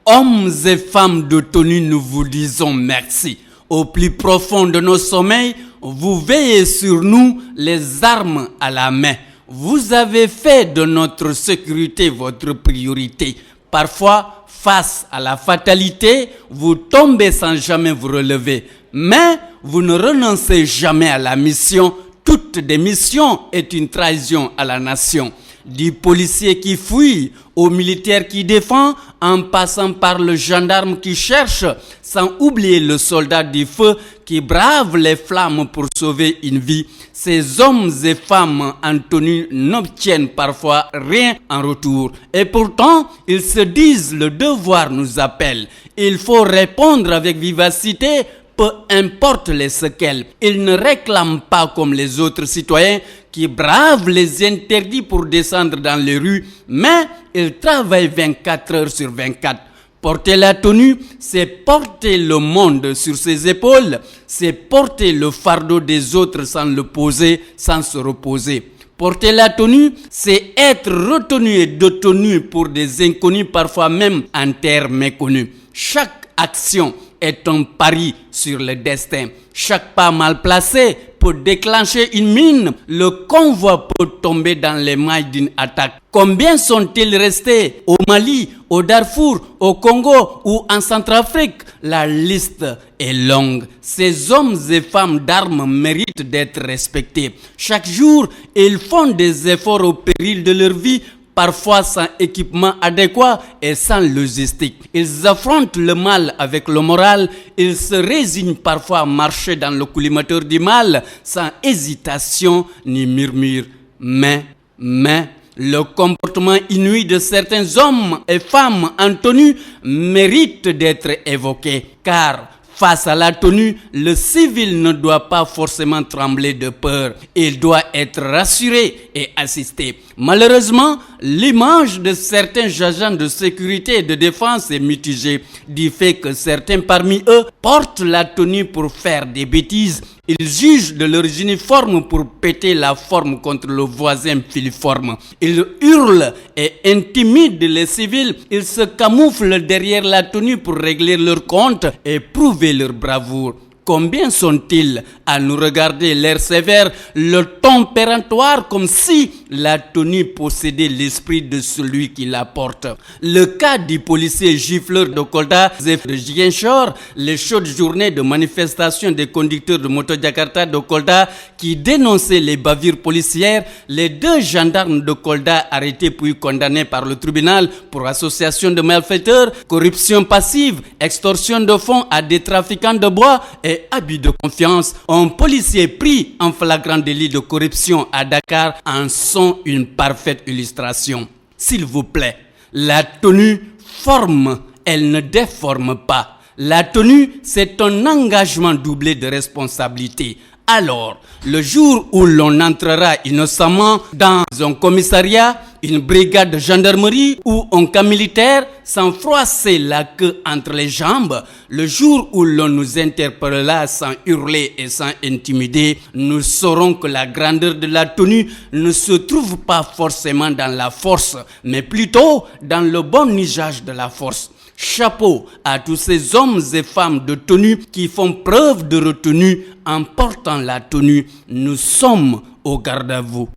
Hommes et femmes de tenue, nous vous disons merci. Au plus profond de nos sommeils, vous veillez sur nous, les armes à la main. Vous avez fait de notre sécurité votre priorité. Parfois, face à la fatalité, vous tombez sans jamais vous relever. Mais vous ne renoncez jamais à la mission. Toute démission est une trahison à la nation. Du policier qui fuit au militaire qui défend, en passant par le gendarme qui cherche, sans oublier le soldat du feu qui brave les flammes pour sauver une vie. Ces hommes et femmes en tenue n'obtiennent parfois rien en retour. Et pourtant, ils se disent le devoir nous appelle. Il faut répondre avec vivacité, peu importe les séquelles. Ils ne réclament pas comme les autres citoyens qui bravent les interdits pour descendre dans les rues, mais ils travaillent 24 heures sur 24. Porter la tenue, c'est porter le monde sur ses épaules, c'est porter le fardeau des autres sans le poser, sans se reposer. Porter la tenue, c'est être retenu et détenu pour des inconnus, parfois même en terre méconnue. Chaque action est un pari sur le destin. Chaque pas mal placé peut déclencher une mine. Le convoi peut tomber dans les mailles d'une attaque. Combien sont-ils restés au Mali, au Darfour, au Congo ou en Centrafrique? La liste est longue. Ces hommes et femmes d'armes méritent d'être respectés. Chaque jour, ils font des efforts au péril de leur vie, parfois sans équipement adéquat et sans logistique. Ils affrontent le mal avec le moral, ils se résignent parfois à marcher dans le collimateur du mal, sans hésitation ni murmure. Mais, le comportement inouï de certains hommes et femmes en tenue mérite d'être évoqué, car face à la tenue, le civil ne doit pas forcément trembler de peur. Il doit être rassuré et assisté. Malheureusement, l'image de certains agents de sécurité et de défense est mitigée, du fait que certains parmi eux portent la tenue pour faire des bêtises. Ils jugent de leur uniforme pour péter la forme contre le voisin filiforme. Ils hurlent et intimident les civils. Ils se camouflent derrière la tenue pour régler leur compte et prouver leur bravoure. Combien sont-ils à nous regarder l'air sévère, le ton péremptoire, comme si la tenue possédait l'esprit de celui qui la porte. Le cas du policier gifleur de Kolda, de Ziguinchor, les chaudes journées de manifestation des conducteurs de moto Jakarta de Kolda qui dénonçaient les bavures policières, les deux gendarmes de Kolda arrêtés puis condamnés par le tribunal pour association de malfaiteurs, corruption passive, extorsion de fonds à des trafiquants de bois et abus de confiance. Un policier pris en flagrant délit de corruption à Dakar en sont une parfaite illustration. S'il vous plaît, la tenue forme, elle ne déforme pas. La tenue, c'est un engagement doublé de responsabilité. Alors, le jour où l'on entrera innocemment dans un commissariat, une brigade de gendarmerie ou un camp militaire sans froisser la queue entre les jambes, le jour où l'on nous interpellera sans hurler et sans intimider, nous saurons que la grandeur de la tenue ne se trouve pas forcément dans la force, mais plutôt dans le bon usage de la force. Chapeau à tous ces hommes et femmes de tenue qui font preuve de retenue en portant la tenue. Nous sommes au garde à vous.